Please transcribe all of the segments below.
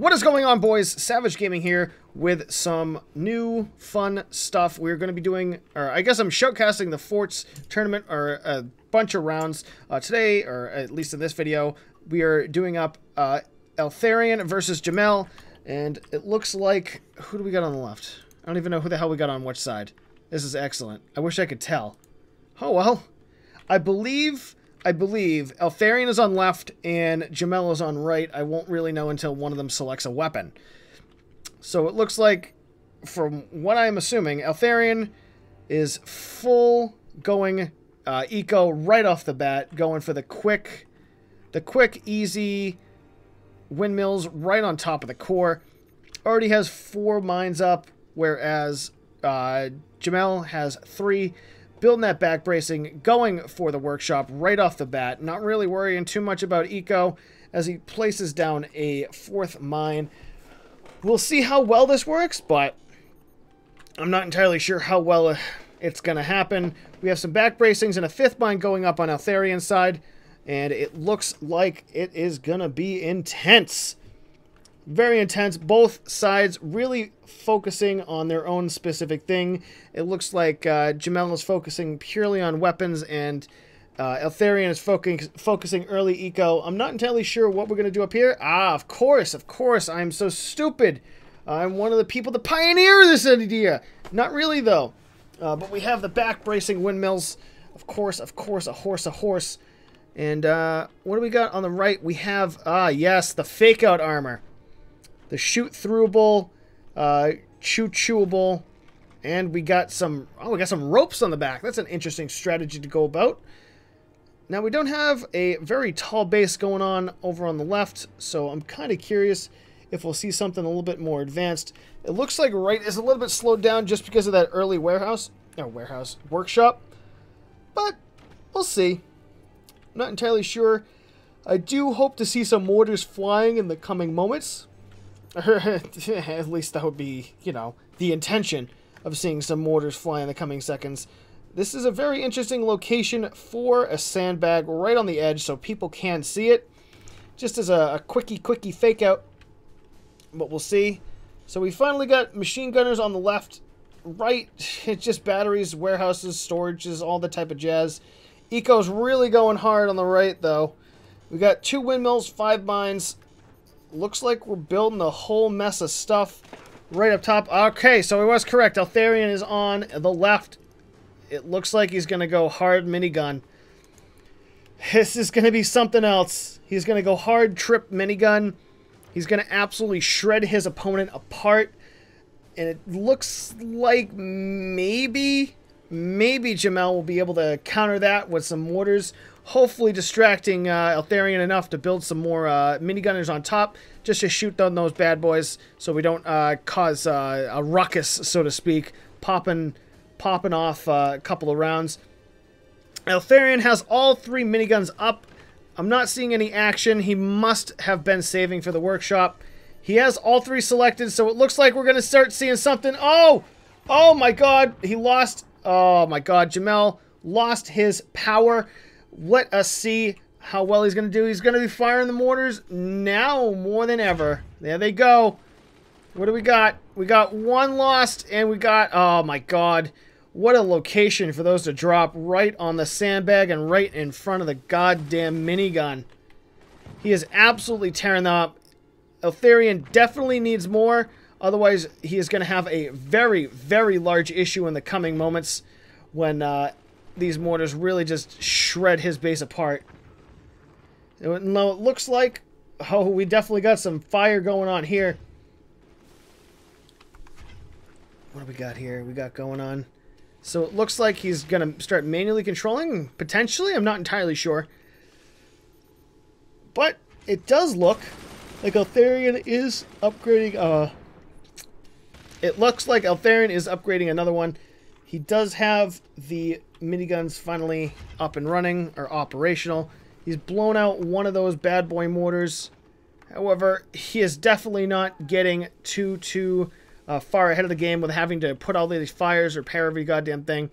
What is going on, boys? Savage Gaming here with some new fun stuff. We're going to be doing, or I guess I'm shoutcasting the Forts tournament, or a bunch of rounds today, or at least in this video. We are doing up Eltharion versus Jamel, and it looks like, who do we got on the left? I don't even know who the hell we got on which side. This is excellent. I wish I could tell. Oh well. I believe Eltharion is on left and Jamel is on right. I won't really know until one of them selects a weapon. So it looks like, from what I'm assuming, Eltharion is full going eco right off the bat, going for the quick, easy windmills right on top of the core. Already has 4 mines up, whereas Jamel has 3. Building that back bracing, going for the workshop right off the bat. Not really worrying too much about eco as he places down a 4th mine. We'll see how well this works, but I'm not entirely sure how well it's going to happen. We have some back bracings and a 5th mine going up on Eltharion's side, and it looks like it is going to be intense. Very intense. Both sides really focusing on their own specific thing. It looks like Jamel is focusing purely on weapons, and Eltharion is focusing early eco. I'm not entirely sure what we're going to do up here. Ah, of course. I'm so stupid. I'm one of the people that pioneer this idea. Not really, though. But we have the back bracing windmills. Of course, a horse. And what do we got on the right? We have, yes, the fake out armor. The shoot-throughable, chewable, and we got some ropes on the back. That's an interesting strategy to go about. Now, we don't have a very tall base going on over on the left, so I'm kind of curious if we'll see something a little bit more advanced. It looks like right is a little bit slowed down just because of that early workshop, but we'll see. I'm not entirely sure. I do hope to see some mortars flying in the coming moments. At least that would be, you know, the intention of seeing some mortars fly in the coming seconds. This is a very interesting location for a sandbag right on the edge so people can see it. Just as a quickie fake out. But we'll see. So we finally got machine gunners on the left. Right, it's just batteries, warehouses, storages, all the type of jazz. Eco's really going hard on the right, though. We got 2 windmills, 5 mines. Looks like we're building a whole mess of stuff right up top. Okay, so I was correct. Eltharion is on the left. It looks like he's going to go hard minigun. This is going to be something else. He's going to go hard trip minigun. He's going to absolutely shred his opponent apart. And it looks like maybe Jamel will be able to counter that with some mortars. Hopefully distracting Eltharion enough to build some more minigunners on top, just to shoot down those bad boys so we don't cause a ruckus, so to speak, popping off a couple of rounds. Eltharion has all 3 miniguns up. I'm not seeing any action. He must have been saving for the workshop. He has all 3 selected, so it looks like we're going to start seeing something. Oh my god, he lost. Oh my god, Jamel lost his power. Let us see how well he's going to do. He's going to be firing the mortars now more than ever. There they go. What do we got? We got 1 lost, and we got... Oh, my God. What a location for those to drop right on the sandbag and right in front of the goddamn minigun. He is absolutely tearing them up. Eltharion definitely needs more. Otherwise, he is going to have a very, very large issue in the coming moments when... these mortars really just shred his base apart. No, it looks like... Oh, we definitely got some fire going on here. What do we got here? We got going on. So it looks like he's going to start manually controlling. Potentially. I'm not entirely sure. But it does look like Eltharion is upgrading... It looks like Eltharion is upgrading another one. He does have the miniguns finally up and running, or operational. He's blown out one of those bad boy mortars. However, he is definitely not getting too far ahead of the game with having to put all these fires, repair every goddamn thing.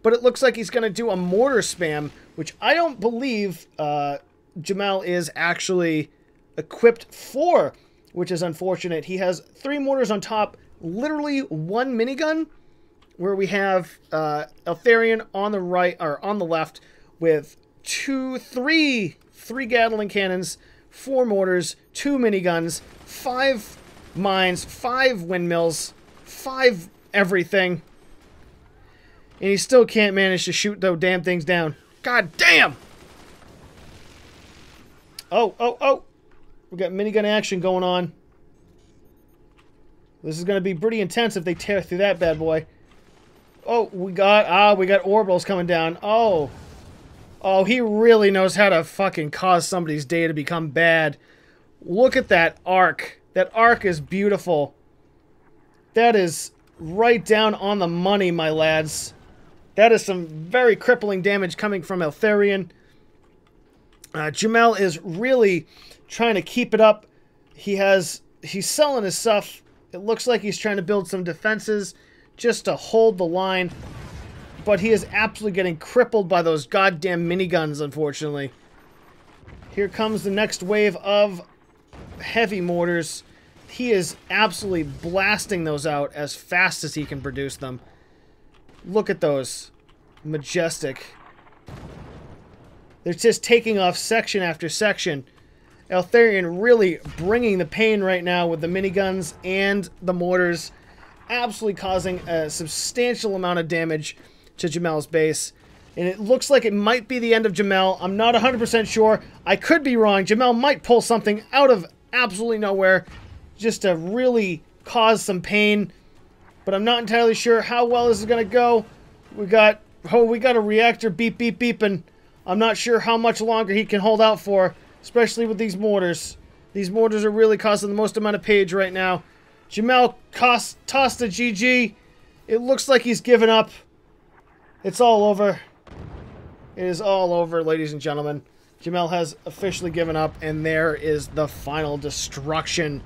But it looks like he's going to do a mortar spam, which I don't believe Jamel is actually equipped for which is unfortunate. He has 3 mortars on top, literally 1 minigun, where we have Eltharion on the right, or on the left, with 3 Gatling cannons, 4 mortars, 2 miniguns, 5 mines, 5 windmills, 5 everything. And he still can't manage to shoot those damn things down. God damn! Oh. We got minigun action going on. This is going to be pretty intense if they tear through that bad boy. Oh, we got orbitals coming down. Oh, he really knows how to fucking cause somebody's day to become bad. Look at that arc. That arc is beautiful. That is right down on the money, my lads. That is some very crippling damage coming from Eltharion. Jamel is really trying to keep it up. He's selling his stuff. It looks like he's trying to build some defenses just to hold the line. But he is absolutely getting crippled by those goddamn miniguns, unfortunately. Here comes the next wave of heavy mortars. He is absolutely blasting those out as fast as he can produce them. Look at those. Majestic. They're just taking off section after section. Eltharion really bringing the pain right now with the miniguns and the mortars. Absolutely causing a substantial amount of damage to Jamel's base. And it looks like it might be the end of Jamel. I'm not 100% sure. I could be wrong. Jamel might pull something out of absolutely nowhere just to really cause some pain. But I'm not entirely sure how well this is going to go. We got a reactor beep, beep, beeping. I'm not sure how much longer he can hold out for, especially with these mortars. These mortars are really causing the most amount of page right now. Jamel tossed a GG. It looks like he's given up. It's all over. It is all over, ladies and gentlemen. Jamel has officially given up, and there is the final destruction.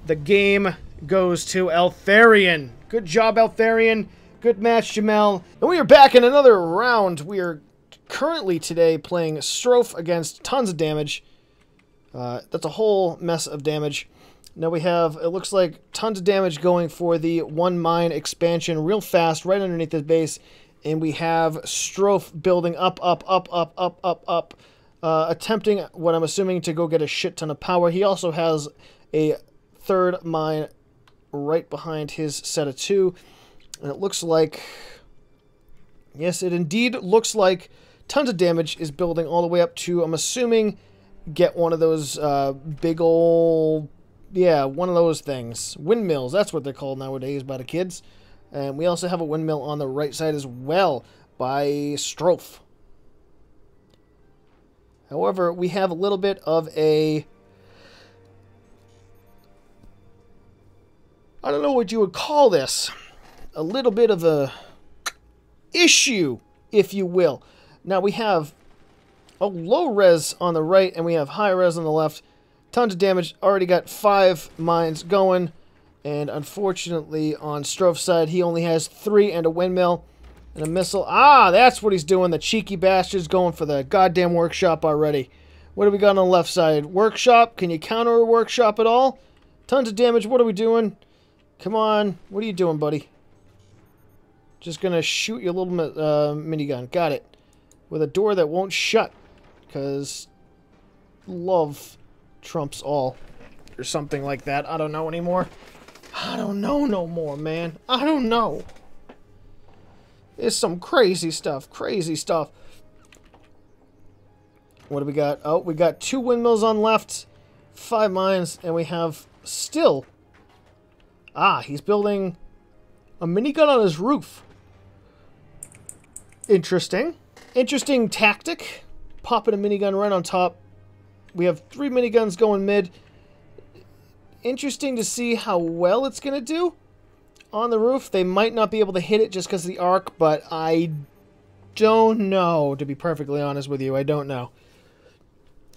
The game goes to Eltharion. Good job, Eltharion. Good match, Jamel. And we are back in another round. We are currently today playing Strophe against tons of damage. That's a whole mess of damage. Now we have, it looks like, tons of damage going for the 1 mine expansion real fast right underneath his base. And we have Strophe building up, attempting what I'm assuming to go get a shit ton of power. He also has a 3rd mine right behind his set of 2. And it looks like, yes, it indeed looks like tons of damage is building all the way up to, I'm assuming, get one of those big ol', yeah, one of those things. Windmills, that's what they're called nowadays by the kids. And we also have a windmill on the right side as well by Strophe. However, we have a little bit of a, I don't know what you would call this, a little bit of a issue, if you will. Now we have a low res on the right and we have high res on the left. Tons of damage. Already got 5 mines going. And unfortunately on Strophe's side he only has 3 and a windmill and a missile. Ah, that's what he's doing. The cheeky bastard's going for the goddamn workshop already. What do we got on the left side? Workshop. Can you counter a workshop at all? Tons of damage. What are we doing? Come on. What are you doing, buddy? Just gonna shoot your little minigun. Got it. With a door that won't shut. Because love trumps all. Or something like that. I don't know anymore. I don't know no more, man. I don't know. It's some crazy stuff. Crazy stuff. What do we got? Oh, we got 2 windmills on left. 5 mines. And we have still... Ah, he's building a minigun on his roof. Interesting. Interesting tactic. Popping a minigun right on top. We have 3 miniguns going mid. Interesting to see how well it's going to do on the roof. They might not be able to hit it just because of the arc, but I don't know, to be perfectly honest with you. I don't know.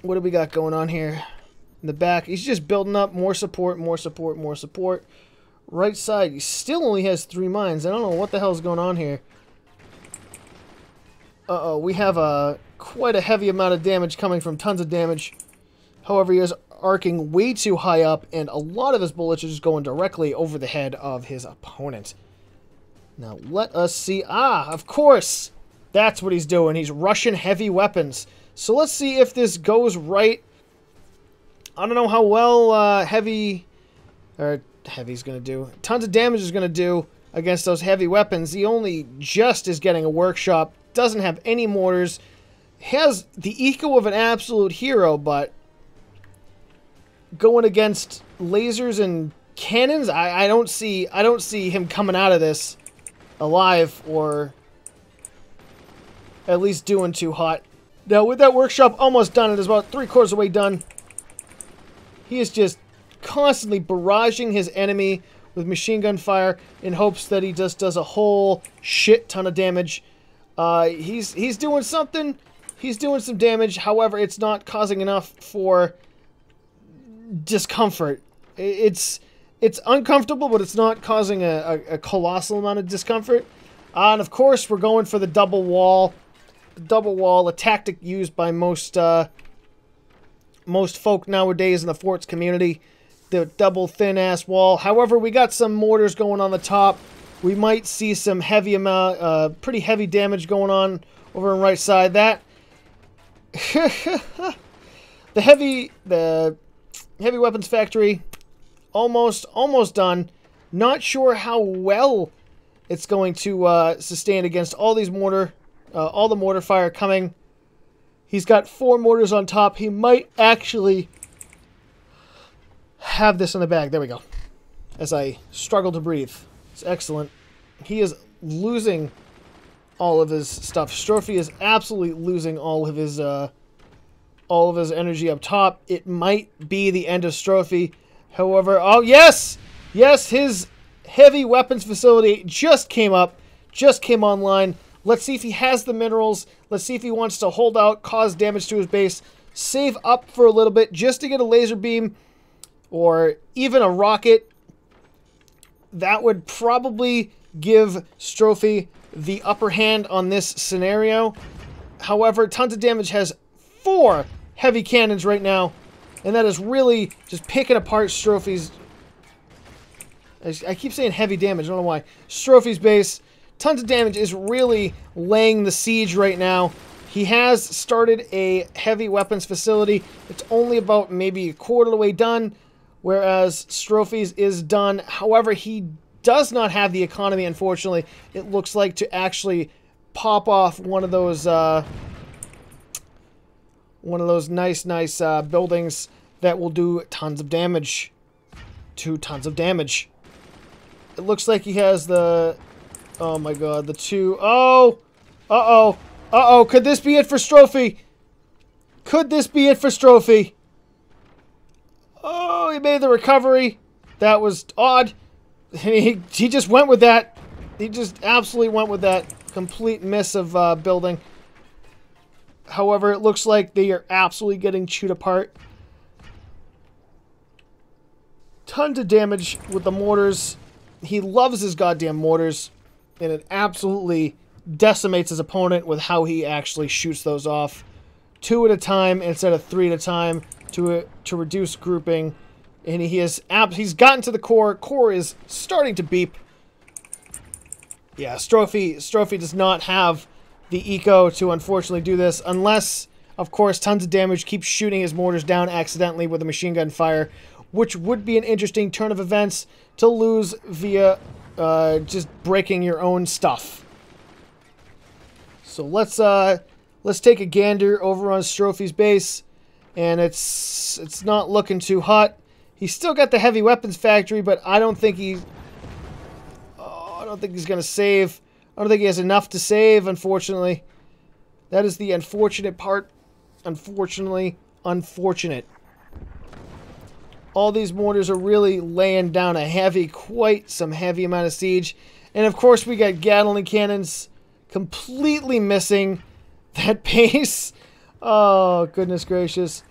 What do we got going on here? In the back, he's just building up more support, more support, more support. Right side, he still only has 3 mines. I don't know what the hell's going on here. Uh-oh, we have quite a heavy amount of damage coming from tons of damage. However, he has arcing way too high up, and a lot of his bullets are just going directly over the head of his opponent. Now, let us see. Ah, of course! That's what he's doing. He's rushing heavy weapons. So let's see if this goes right. I don't know how well heavy's going to do. Tons of damage is going to do against those heavy weapons. He only just is getting a workshop. Doesn't have any mortars. Has the eco of an absolute hero, but going against lasers and cannons, I don't see him coming out of this alive, or at least doing too hot. Now, with that workshop almost done, it is about 3/4 of the way done. He is just constantly barraging his enemy with machine gun fire in hopes that he just does a whole shit ton of damage. He's doing something. He's doing some damage. However, it's not causing enough for discomfort. It's uncomfortable, but it's not causing a colossal amount of discomfort. And of course, we're going for the double wall. The double wall, a tactic used by most folk nowadays in the forts community. The double thin-ass wall. However, we got some mortars going on the top. We might see some pretty heavy damage going on over on the right side. That the heavy weapons factory almost done. Not sure how well it's going to sustain against all these all the mortar fire coming. He's got 4 mortars on top. He might actually have this in the bag. There we go. As I struggle to breathe. It's excellent. He is losing all of his stuff. Strophe is absolutely losing all of his energy up top. It might be the end of Strophe. However, oh yes! Yes, his heavy weapons facility just came online. Let's see if he has the minerals. Let's see if he wants to hold out, cause damage to his base, save up for a little bit just to get a laser beam or even a rocket. That would probably give Strophe the upper hand on this scenario. However, Tons of Damage has 4 heavy cannons right now, and that is really just picking apart Strophe's... I keep saying heavy damage, I don't know why. Strophe's base. Tons of Damage is really laying the siege right now. He has started a heavy weapons facility. It's only about maybe 1/4 of the way done, whereas Strophe's is done. However, he does not have the economy, unfortunately, it looks like, to actually pop off one of those nice buildings that will do tons of damage to tons of damage. It looks like he has the... Oh my god, the 2... Oh! Uh-oh! Uh-oh! Could this be it for Strophe? Could this be it for Strophe? Oh, he made the recovery. That was odd. He just went with that. He just absolutely went with that. Complete miss of building. However, it looks like they are absolutely getting chewed apart. Tons of damage with the mortars. He loves his goddamn mortars. And it absolutely decimates his opponent with how he actually shoots those off. 2 at a time instead of 3 at a time to reduce grouping. And he's gotten to the core. Core is starting to beep. Yeah, Strophe does not have the eco to unfortunately do this, unless, of course, Tons of Damage keeps shooting his mortars down accidentally with a machine gun fire, which would be an interesting turn of events to lose via just breaking your own stuff. So let's take a gander over on Strophe's base, and it's not looking too hot. He's still got the heavy weapons factory, but I don't think he's gonna save. I don't think he has enough to save, unfortunately. That is the unfortunate part. Unfortunately, unfortunate. All these mortars are really laying down quite some heavy amount of siege. And of course we got Gatling cannons completely missing that base. Oh, goodness gracious.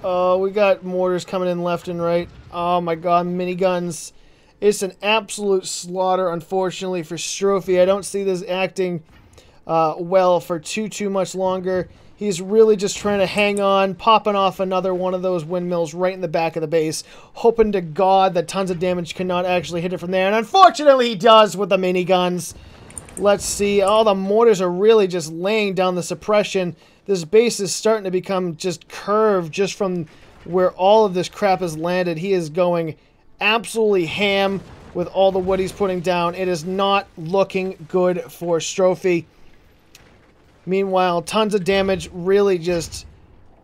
Oh, we got mortars coming in left and right. Oh my god, miniguns. It's an absolute slaughter, unfortunately, for Strophe. I don't see this acting well for too much longer. He's really just trying to hang on, popping off another one of those windmills right in the back of the base, hoping to God that tons of damage cannot actually hit it from there. And unfortunately, he does with the miniguns. Let's see. All the mortars are really just laying down the suppression. This base is starting to become just curved just from where all of this crap has landed. He is going absolutely ham with all the wood he's putting down. It is not looking good for Strophe. Meanwhile, tons of damage, really just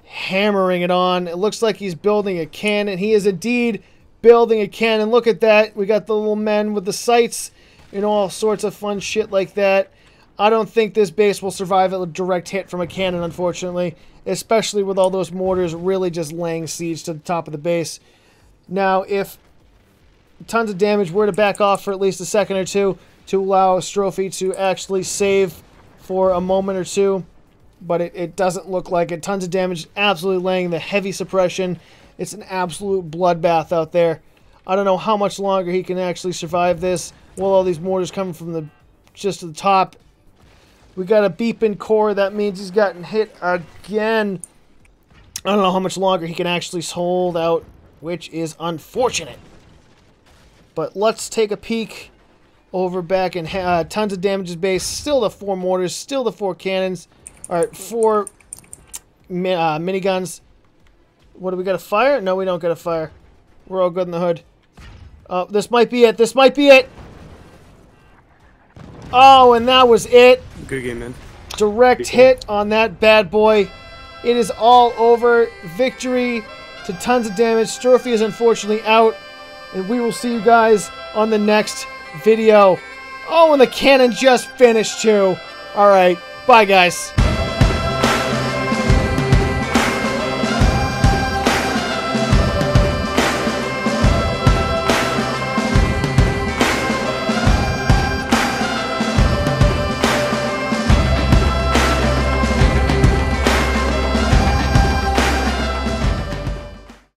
hammering it on. It looks like he's building a cannon. He is indeed building a cannon. Look at that. We got the little men with the sights and all sorts of fun shit like that. I don't think this base will survive a direct hit from a cannon, unfortunately, especially with all those mortars really just laying siege to the top of the base. Now, if tons of damage were to back off for at least a second or two to allow Strophe to actually save for a moment or two, but it doesn't look like it. Tons of damage, absolutely laying the heavy suppression. It's an absolute bloodbath out there. I don't know how much longer he can actually survive this. Well, all these mortars coming from the just to the top. We got a beeping core. That means he's gotten hit again. I don't know how much longer he can actually hold out, which is unfortunate. But let's take a peek over back in tons of damages base. Still the 4 mortars, still the 4 cannons. Alright, 4 miniguns. What do we got to fire? No, we don't got to fire. We're all good in the hood. Oh, this might be it. This might be it. Oh, and that was it. Good game, man. Direct hit on that bad boy. It is all over. Victory to tons of damage. Strophe is unfortunately out. And we will see you guys on the next video. Oh, and the cannon just finished too. Alright, bye guys.